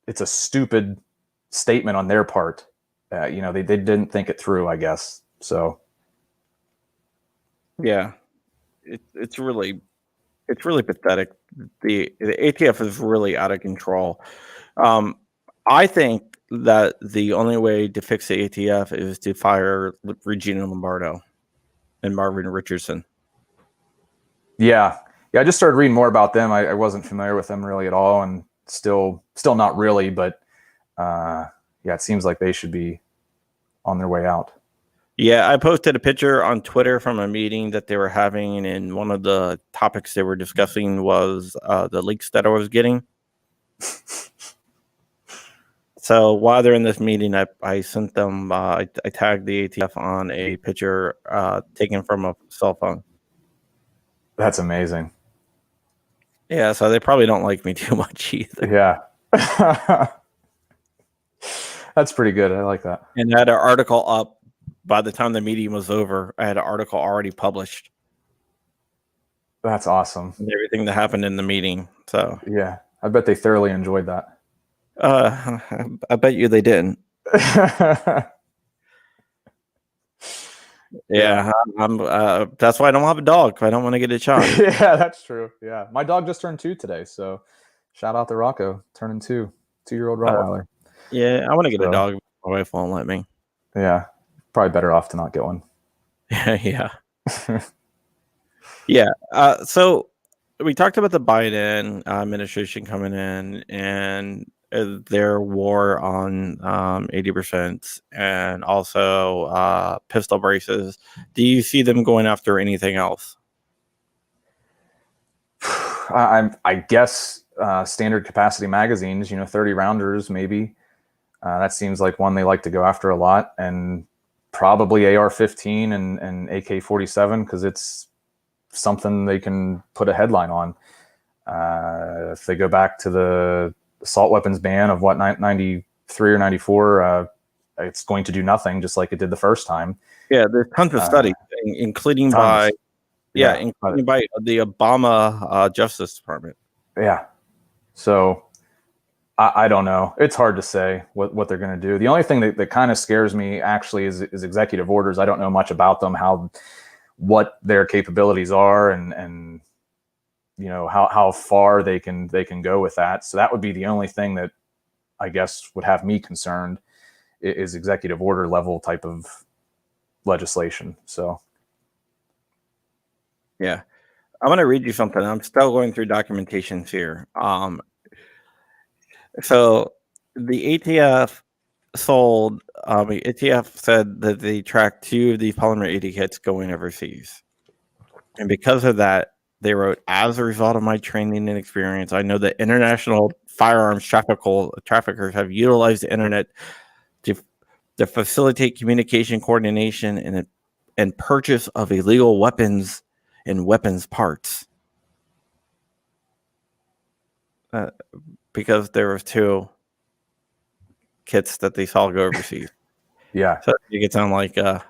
a stupid statement on their part. They didn't think it through, I guess. So. Yeah, it's really pathetic. The ATF is really out of control. I think that the only way to fix the ATF is to fire Regina Lombardo and Marvin Richardson. Yeah. I just started reading more about them. I wasn't familiar with them really at all, and still not really. But it seems like they should be on their way out. Yeah, I posted a picture on Twitter from a meeting that they were having, and one of the topics they were discussing was the leaks that I was getting. So while they're in this meeting, I sent them, I tagged the ATF on a picture taken from a cell phone. That's amazing. Yeah, so they probably don't like me too much either. Yeah. That's pretty good. I like that. And I had an article up. By the time the meeting was over, I had an article already published. That's awesome. And everything that happened in the meeting. So yeah, I bet they thoroughly enjoyed that. I bet you they didn't. Yeah, I'm. That's why I don't have a dog. I don't want to get a shot. Yeah, that's true. Yeah, my dog just turned 2 today, so shout out to Rocco, turning 2-year-old Rottweiler. Yeah, I want to get a dog. My wife won't let me. Yeah. Probably better off to not get one. Yeah. Yeah. So we talked about the Biden administration coming in and their war on 80% and also pistol braces. Do you see them going after anything else? I guess standard capacity magazines, 30 rounders maybe. That seems like one they like to go after a lot, and probably AR-15 and AK-47 because it's something they can put a headline on. If they go back to the assault weapons ban of 93 or 94, it's going to do nothing, just like it did the first time. Yeah, there's tons of studies, including by the Obama Justice Department. Yeah, so I don't know. It's hard to say what they're going to do. The only thing that kind of scares me actually is executive orders. I don't know much about them, what their capabilities are, and how far they can go with that. So that would be the only thing that I guess would have me concerned is executive order level type of legislation. So yeah, I'm going to read you something. I'm still going through documentations here. So the ATF sold, ATF said that they tracked 2 of these polymer 80 kits going overseas. And because of that, they wrote, as a result of my training and experience, I know that international firearms traffickers have utilized the internet to facilitate communication, coordination, and purchase of illegal weapons and weapons parts. Because there was 2 kits that they saw go overseas. Yeah. So you could sound like did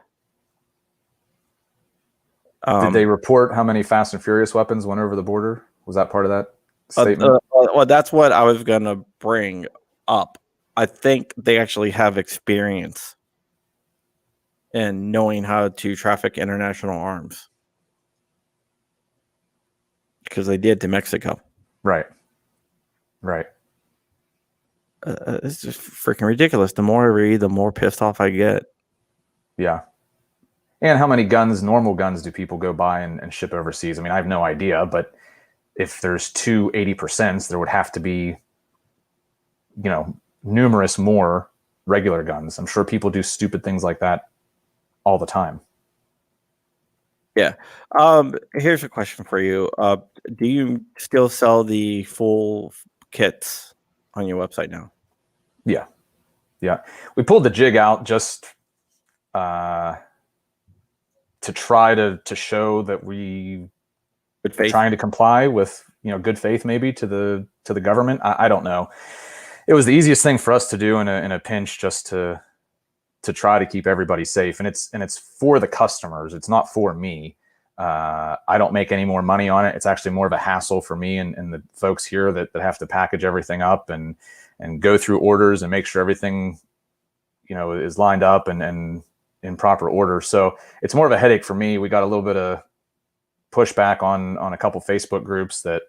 they report how many Fast and Furious weapons went over the border? Was that part of that statement. Well, that's what I was gonna bring up. I think they actually have experience in knowing how to traffic international arms because they did to Mexico. Right. It's just freaking ridiculous. The more I read, the more pissed off I get. Yeah. And how many normal guns, do people go buy and ship overseas? I mean, I have no idea, but if there's 80%, there would have to be, numerous more regular guns. I'm sure people do stupid things like that all the time. Yeah. Here's a question for you. Do you still sell the full kits on your website now? Yeah. We pulled the jig out just to try to show that we are trying to comply with, good faith, maybe to the government. I don't know. It was the easiest thing for us to do in a pinch, just to try to keep everybody safe. And it's for the customers. It's not for me. I don't make any more money on it. It's actually more of a hassle for me and the folks here that have to package everything up and go through orders and make sure everything, is lined up and in proper order. So it's more of a headache for me. We got a little bit of pushback on a couple Facebook groups that,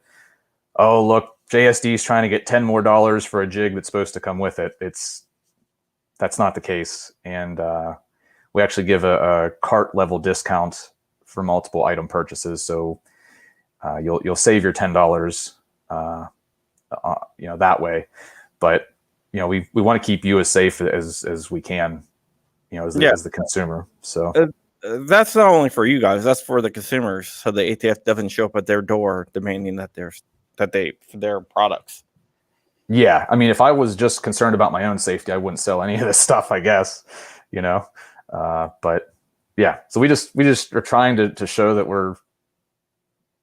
oh, look, JSD is trying to get $10 more for a jig that's supposed to come with it. That's not the case. And we actually give a cart level discount for multiple item purchases. So you'll save your $10, that way. But, we want to keep you as safe as we can, as the consumer. So that's not only for you guys, that's for the consumers. So the ATF doesn't show up at their door demanding that their products. Yeah. I mean, if I was just concerned about my own safety, I wouldn't sell any of this stuff, I guess, but yeah, so we just are trying to show that we're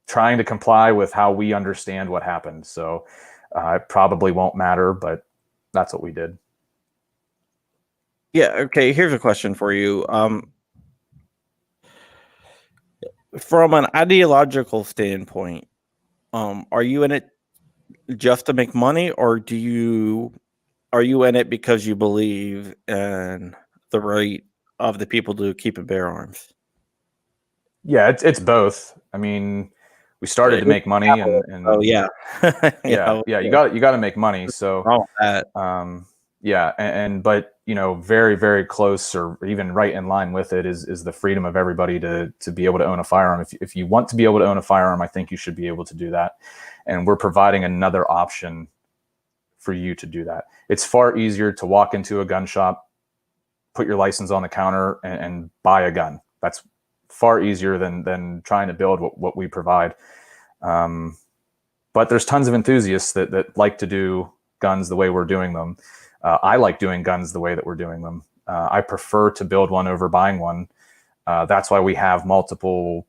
trying to comply with how we understand what happened. So it probably won't matter, but that's what we did. Yeah. Okay. Here's a question for you. From an ideological standpoint, are you in it just to make money, or are you in it because you believe in the right of the people to keep and bear arms? Yeah, it's both. I mean, we started to make money, and oh yeah, you got to make money. So but very, very close, or even right in line with it, is the freedom of everybody to be able to own a firearm. If you want to be able to own a firearm, I think you should be able to do that. And we're providing another option for you to do that. It's far easier to walk into a gun shop, put your license on the counter, and buy a gun. That's far easier than trying to build what we provide. But there's tons of enthusiasts that like to do guns the way we're doing them. I like doing guns the way that we're doing them. I prefer to build one over buying one. That's why we have multiple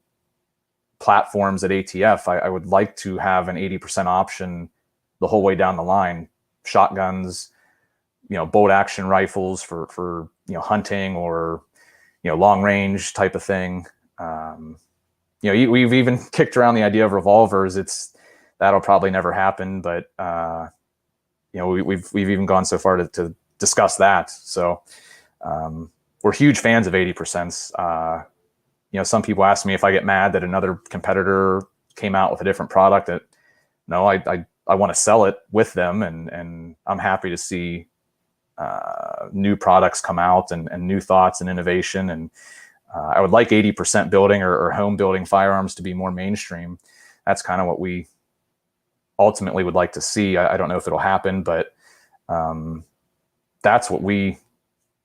platforms at ATF. I would like to have an 80% option the whole way down the line. Shotguns, bolt action rifles for hunting or long range type of thing. We've even kicked around the idea of revolvers. That'll probably never happen, but we've even gone so far to discuss that. So we're huge fans of 80%. Some people ask me if I get mad that another competitor came out with a different product. No, I want to sell it with them, and I'm happy to see new products come out and new thoughts and innovation. And I would like 80% building or home building firearms to be more mainstream. That's kind of what we ultimately would like to see. I don't know if it'll happen, but that's what we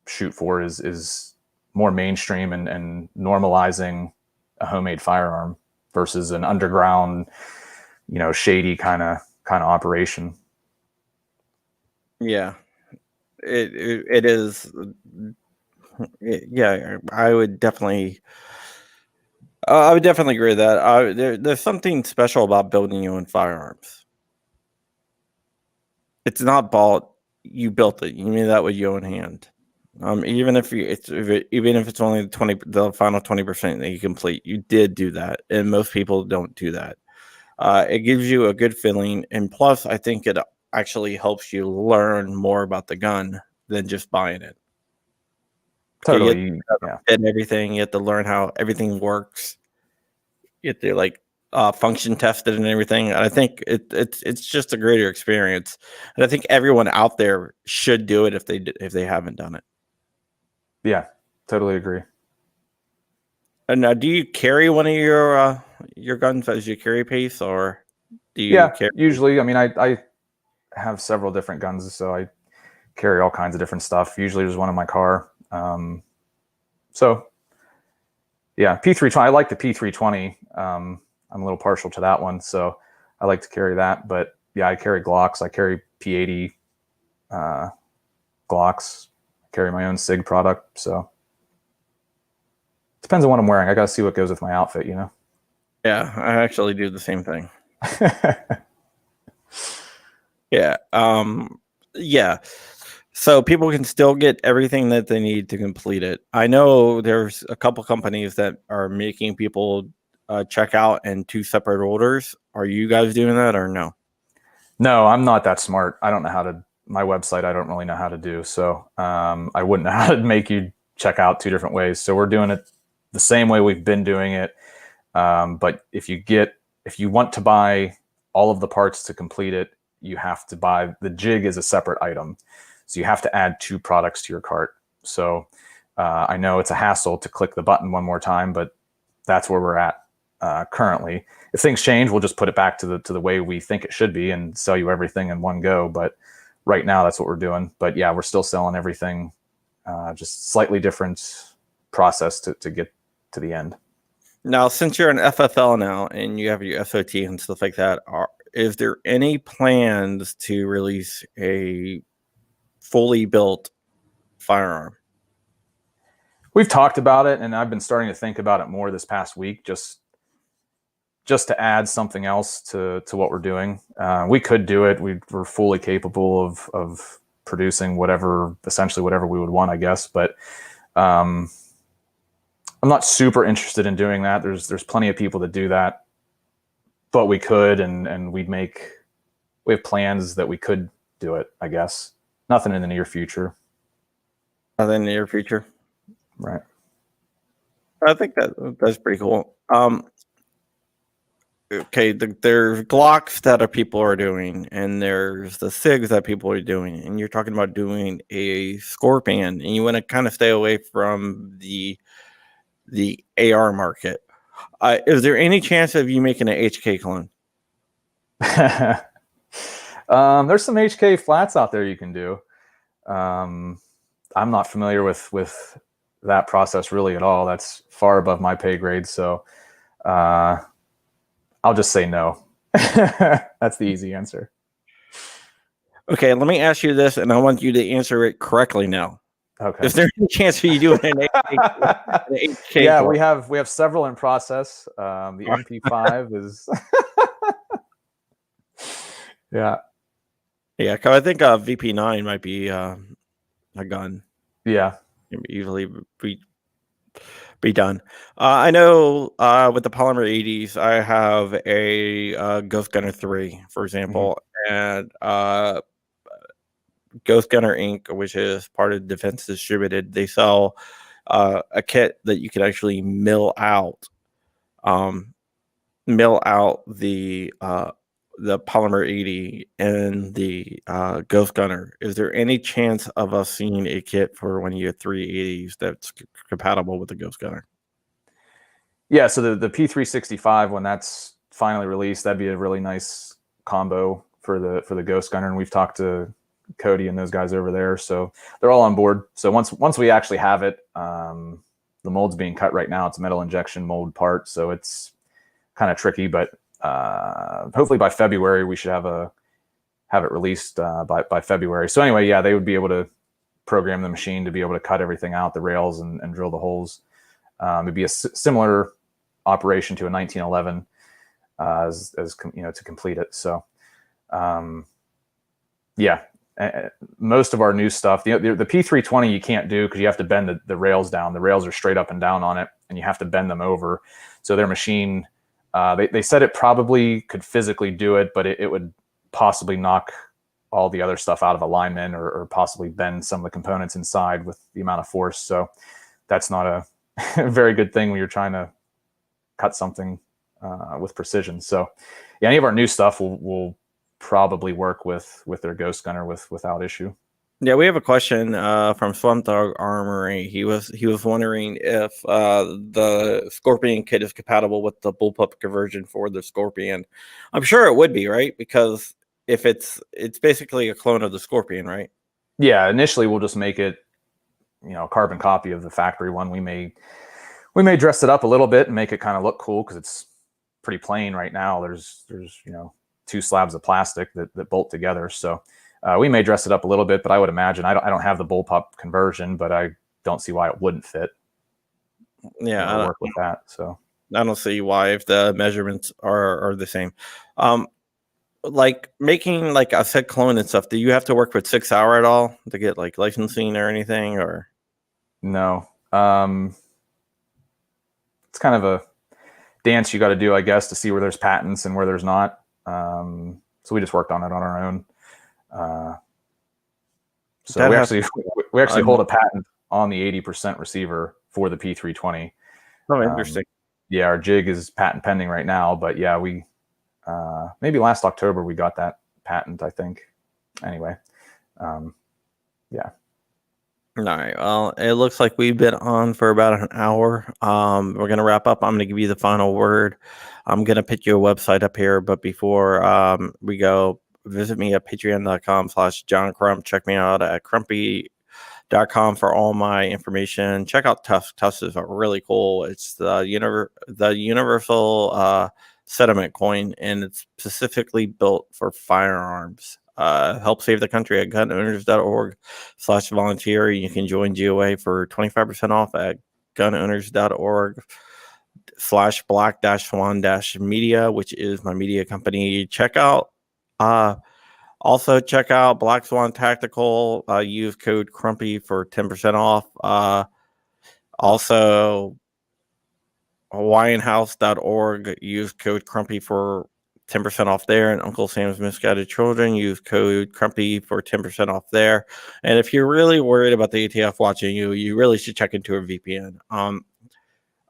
shoot for is more mainstream and normalizing a homemade firearm versus an underground, shady kind of operation. Yeah, it is. Yeah, I would definitely agree with that. There's something special about building your own firearms. It's not bought; you built it. You made that with your own hand. Even if it's only the final 20% that you complete, you did do that, and most people don't do that. It gives you a good feeling, and plus, I think it actually helps you learn more about the gun than just buying it. Totally. And everything, you have to learn how everything works. You have to like function test it and everything. And I think it's just a greater experience, and I think everyone out there should do it if they haven't done it. Yeah, totally agree. And now, do you carry one of your guns as your carry piece, or do you carry? Usually. I mean, I have several different guns, so I carry all kinds of different stuff. Usually there's one in my car. So yeah, P320, I like the P320. I'm a little partial to that one, so I like to carry that. But yeah, I carry Glocks. I carry P80 Glocks. I carry my own Sig product. So depends on what I'm wearing. I got to see what goes with my outfit, you know? Yeah, I actually do the same thing. Yeah. Yeah. So people can still get everything that they need to complete it. I know there's a couple companies that are making people check out in 2 separate orders. Are you guys doing that or no? No, I'm not that smart. I don't know how to, my website, I don't really know how to do. So I wouldn't know how to make you check out 2 different ways. So we're doing it the same way we've been doing it. But if you want to buy all of the parts to complete it, you have to buy, the jig is a separate item. So you have to add 2 products to your cart. So I know it's a hassle to click the button one more time, but that's where we're at currently. If things change, we'll just put it back to the way we think it should be and sell you everything in one go. But right now, that's what we're doing. But yeah, we're still selling everything, just slightly different process to get to the end. Now, since you're an FFL now and you have your SOT and stuff like that, is there any plans to release a fully built firearm? We've talked about it, and I've been starting to think about it more this past week, just to add something else to what we're doing. We could do it. We're fully capable of producing essentially whatever we would want, I guess. But I'm not super interested in doing that. There's plenty of people that do that, but we could, and we have plans that we could do it, I guess. Nothing in the near future. Nothing in the near future. Right. I think that's pretty cool. Okay, there's Glocks that people are doing, and there's the Sigs that people are doing, and you're talking about doing a Scorpion, and you want to kind of stay away from the AR market. Is there any chance of you making an HK clone? There's some HK flats out there you can do. I'm not familiar with that process really at all. That's far above my pay grade. So I'll just say no. That's the easy answer. Okay, let me ask you this, and I want you to answer it correctly now. Okay. Is there any chance for you doing an HK? Yeah, we have several in process. The MP5 is yeah. Yeah, because I think VP9 might be a gun. Yeah. Easily be done. I know with the Polymer 80s, I have a Ghost Gunner 3, for example, and Ghost Gunner Inc., which is part of Defense Distributed, they sell a kit that you can actually mill out the Polymer 80 and the Ghost Gunner. Is there any chance of us seeing a kit for one of your 380s that's compatible with the Ghost Gunner? Yeah, so the P365, when that's finally released, that'd be a really nice combo for the Ghost Gunner, and we've talked to Cody and those guys over there, so they're all on board. So once we actually have it, the mold's being cut right now. It's a metal injection mold part, so it's kind of tricky, but hopefully by February we should have it released by February. So anyway, yeah, they would be able to program the machine to be able to cut everything out, the rails and drill the holes. It'd be a similar operation to a 1911 as to complete it. So yeah, most of our new stuff, the P320 you can't do because you have to bend the rails down. The rails are straight up and down on it, and you have to bend them over. So their machine They said it probably could physically do it, but it would possibly knock all the other stuff out of alignment, or possibly bend some of the components inside with the amount of force. So that's not a very good thing when you're trying to cut something with precision. So yeah, any of our new stuff will probably work with their Ghost Gunner without issue. Yeah, we have a question from Swamp Dog Armory. He was wondering if the Scorpion kit is compatible with the bullpup conversion for the Scorpion. I'm sure it would be, right? Because if it's basically a clone of the Scorpion, right? Yeah, initially we'll just make it, a carbon copy of the factory one. We may dress it up a little bit and make it kind of look cool, because it's pretty plain right now. There's 2 slabs of plastic that bolt together. So we may dress it up a little bit, but I would imagine, I don't have the bullpup conversion, but I don't see why it wouldn't fit. Yeah, I work with that. So I don't see why, if the measurements are the same. Like making like a set clone and stuff, do you have to work with 6 Hour at all to get like licensing or anything, or no? It's kind of a dance you got to do, I guess, to see where there's patents and where there's not. So we just worked on it on our own. So That we has- actually hold a patent on the 80% receiver for the P320. Oh, interesting. Yeah, our jig is patent pending right now, but yeah, we maybe last October we got that patent, I think. Anyway, yeah. All right. Well, it looks like we've been on for about an hour. We're gonna wrap up. I'm gonna give you the final word. I'm gonna put your website up here, but before we go, visit me at patreon.com/John Crump. Check me out at crumpy.com for all my information. Check out Tusk. Tusk is really cool. It's the universal sediment coin, and it's specifically built for firearms. Help save the country at gunowners.org/volunteer. You can join GOA for 25% off at gunowners.org/black-swan-media, which is my media company. Also check out Black Swan Tactical. Use code Crumpy for 10% off. Also HawaiianHouse.org. Use code Crumpy for 10% off there. And Uncle Sam's Misguided Children. Use code Crumpy for 10% off there. And if you're really worried about the ATF watching you, you really should check into a VPN.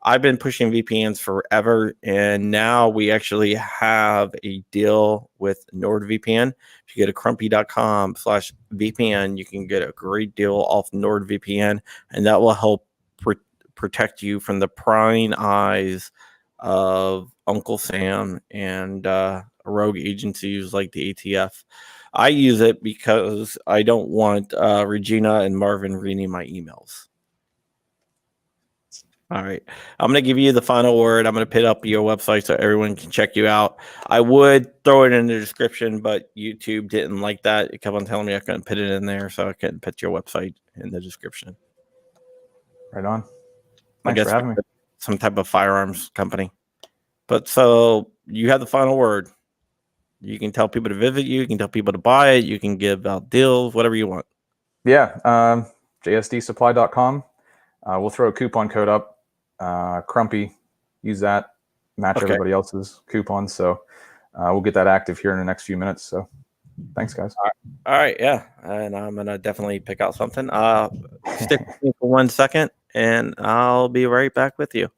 I've been pushing VPNs forever, and now we actually have a deal with NordVPN. If you go to crumpy.com/VPN, you can get a great deal off NordVPN, and that will help protect you from the prying eyes of Uncle Sam and rogue agencies like the ATF. I use it because I don't want Regina and Marvin reading my emails. All right. I'm going to give you the final word. I'm going to put up your website so everyone can check you out. I would throw it in the description, but YouTube didn't like that. It kept on telling me I couldn't put it in there, so I couldn't put your website in the description. Right on. I Thanks guess for having me. some type of firearms company. But so you have the final word. You can tell people to visit you. You can tell people to buy it. You can give out deals, whatever you want. Yeah. JSDSupply.com. We'll throw a coupon code up. Crumpy, use that, match everybody else's coupons. So we'll get that active here in the next few minutes. So thanks, guys. All right. Yeah. And I'm going to definitely pick out something. Stick with me for 1 second, and I'll be right back with you.